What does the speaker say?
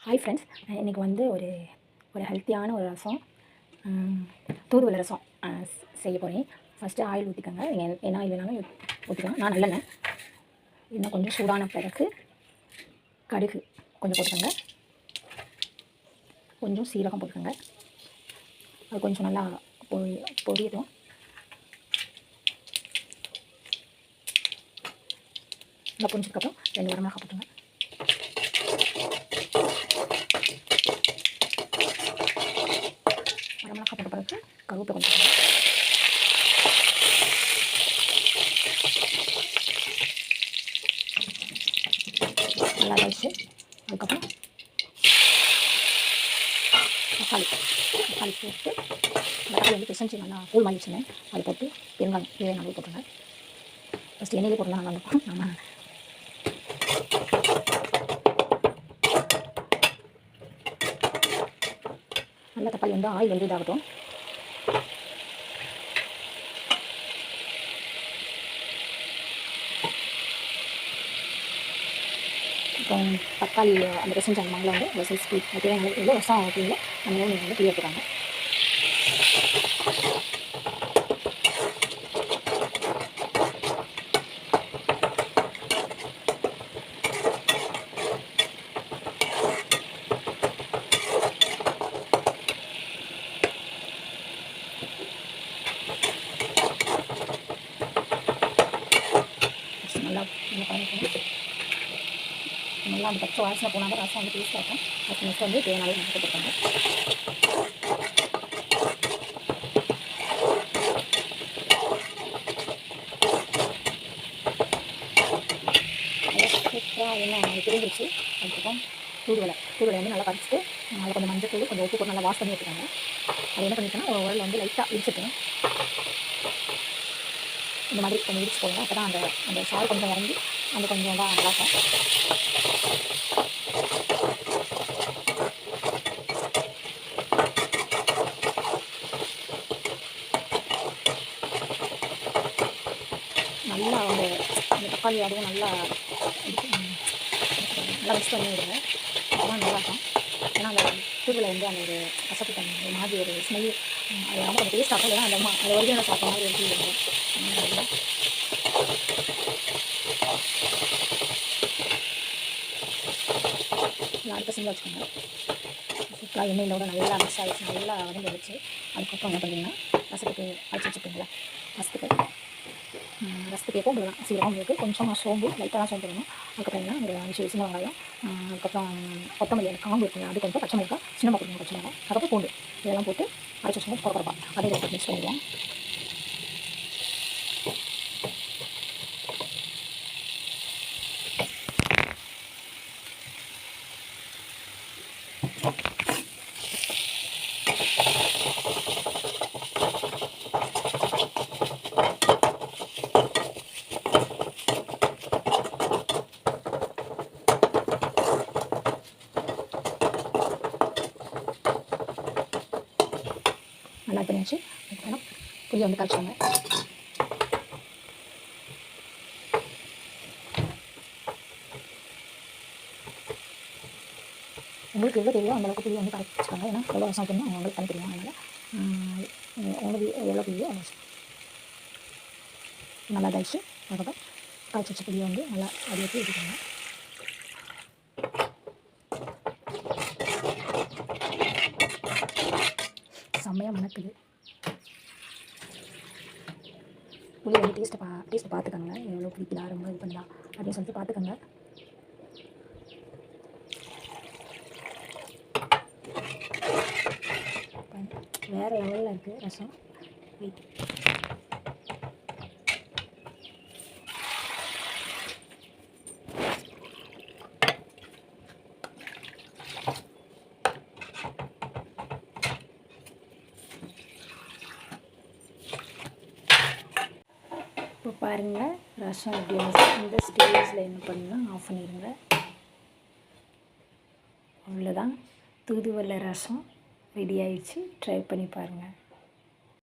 Hi friends, இன்றைக்கி வந்து ஒரு ஒரு ஹெல்த்தியான ஒரு ரசம், தூதுவளை ரசம் செய்ய போகிறேன். ஃபஸ்ட்டு ஆயில் ஊற்றிக்கோங்க. நீங்கள் என்ன ஆயில் வேணாலும் ஊற்றிக்கலாம். நான் நல்லெண்ணெய். இன்னும் கொஞ்சம் சூடான பிறகு கடுகு கொஞ்சம் போட்டுக்கோங்க. கொஞ்சம் சீரகம் போட்டுக்கோங்க. அது கொஞ்சம் நல்லா பொரியட்டும். நல்லா பொரிஞ்சதுக்கப்புறம் 2 வரமிளகாய் போட்டுங்க. வரமிளகாய் போட்ட பிறகு கருவேப்பிலை கொஞ்சம் நல்லா வச்சு, அதுக்கப்புறம் தக்காளி போட்டு, தக்காளி வந்து பிசைஞ்சு நல்லா கூழ் மாதிரி வச்சுருந்தேன். அதை போட்டு பெருங்காயம் தேவையான அளவு போட்டுருங்க. ஃபஸ்ட்டு எண்ணெயிலே போட்டுலாம் நல்லா இருக்கும். நம்ம நல்லா தக்காளி வந்து ஆயில் வந்து இதாகட்டும். இப்போ தக்காளி அந்த பிசைஞ்ச அந்த மாவில் வந்து ஒரு சைஸ் தேவையான எவ்வளோ ரசம் வைப்பீங்களோ அந்த மாதிரி நீங்கள் வந்து டீ எடுத்துக்காங்க. நல்லா அந்த பச்சை வாசனை போனால் தான் ரசம் வந்து டேஸ்ட்டாக இருக்கும். அதுக்கு நெக்ஸ்ட் வந்து தேவையான அளவு போட்டுருக்காங்க. சூப்பராக எண்ணெய் தெரிஞ்சிருச்சு. அதுக்கப்புறம் தூதுவளை வந்து நல்லா பறிச்சுட்டு அதில் கொஞ்சம் மஞ்சள் தூள் கொஞ்சம் உப்பு போட்டு நல்லா வாஷ் பண்ணி எடுத்துக்காங்க. அது என்ன பண்ணிட்டோன்னா ஒரு உரலில் வந்து லைட்டாக இடிச்சுட்டேன். இந்த மாதிரி கொஞ்சம் இடிச்சு போடுங்க. அப்போ தான் அந்த சால் கொஞ்சம் இறங்கி அந்த கொஞ்சம் தான் நல்லாயிருக்கும். நல்லா அந்த தக்காளி அதுவும் நல்லா மிக்ஸ் பண்ணி விடுங்க. அப்போதான் நல்லாயிருக்கும். ஏன்னா அந்த தூதுவளை வந்து அந்த ஒரு கசப்பு தண்ணி ஒரு மாதிரி ஒரு ஸ்மெல் அது ரொம்ப கொஞ்சம் டேஸ்ட் ஆகும். இல்லைனா அந்த ஒரிஜினல் சாப்பிட்ற மாதிரி ஒரு ஃபீல் இருக்கும். அடுத்த சிம்மில் வச்சுக்கோங்க. சூப்பராக எண்ணெயிலோட நல்லா மிக்ஸ் ஆகிடுச்சு. நல்லா வதங்கி வச்சு அதுக்கப்புறம் என்ன பண்ணுறீங்கன்னா ரசத்துக்கு அரைச்சி வச்சுப்பீங்களா, ரசத்துக்கு எப்போ போடலாம். சீரகம் இருக்குது, கொஞ்சமாக சோம்பு, லைட்டாக தான் சோம்பு போடணும். அதுக்கப்புறம் என்ன ஒரு 5 சின்ன வெங்காயம், அதுக்கப்புறம் கொத்தமல்லி அந்த காம்பு இருக்குங்க, அது கொஞ்சம் பச்சை மிளகாய் சின்ன போட்டுக்கணும், பச்சை மிளகாய், அதுக்கப்புறம் பூண்டு இதெல்லாம் போட்டு அரைச்சி வச்சுக்கணும். குறப்பா அதை போட்டு மிக்ஸ் பண்ணிடுவோம். நல்லா பண்ணியாச்சு. அதுக்கப்புறம் புளி வந்து கரைச்சிக்கோங்க. உங்களுக்கு எவ்வளோ தெரியும் அந்தளவுக்கு புளி வந்து கரைச்சிக்கோங்க. ஏன்னா எவ்வளோ ரசம் வைக்கணும் உங்களுக்கு தனி தெரியும். அதனால் உங்களுக்கு எவ்வளோ புளியோ அவ்வளோ நல்லா கழிச்சு அதுக்கப்புறம் கரைச்சி வச்ச புளியை வந்து நல்லா அடியேற்றி ஊற்றிக்கோங்க. செம்மையாக மணக்குது. புளி வந்து டேஸ்ட்டை பார்த்துக்கோங்க. எவ்வளோ புளிக்கலாம் ரொம்ப இது பண்ணலாம் அப்படின்னு சொல்லிட்டு பார்த்துக்கோங்க. வேறு லெவலில் இருக்குது ரசம். இப்போ பாருங்கள் ரசம் எப்படி இந்த ஸ்டேஜில் என்ன பண்ணலாம், ஆஃப் பண்ணிடுங்க. அவ்வளோதான், தூதுவளை ரசம் ரெடி ஆயிடுச்சு. ட்ரை பண்ணி பாருங்கள்.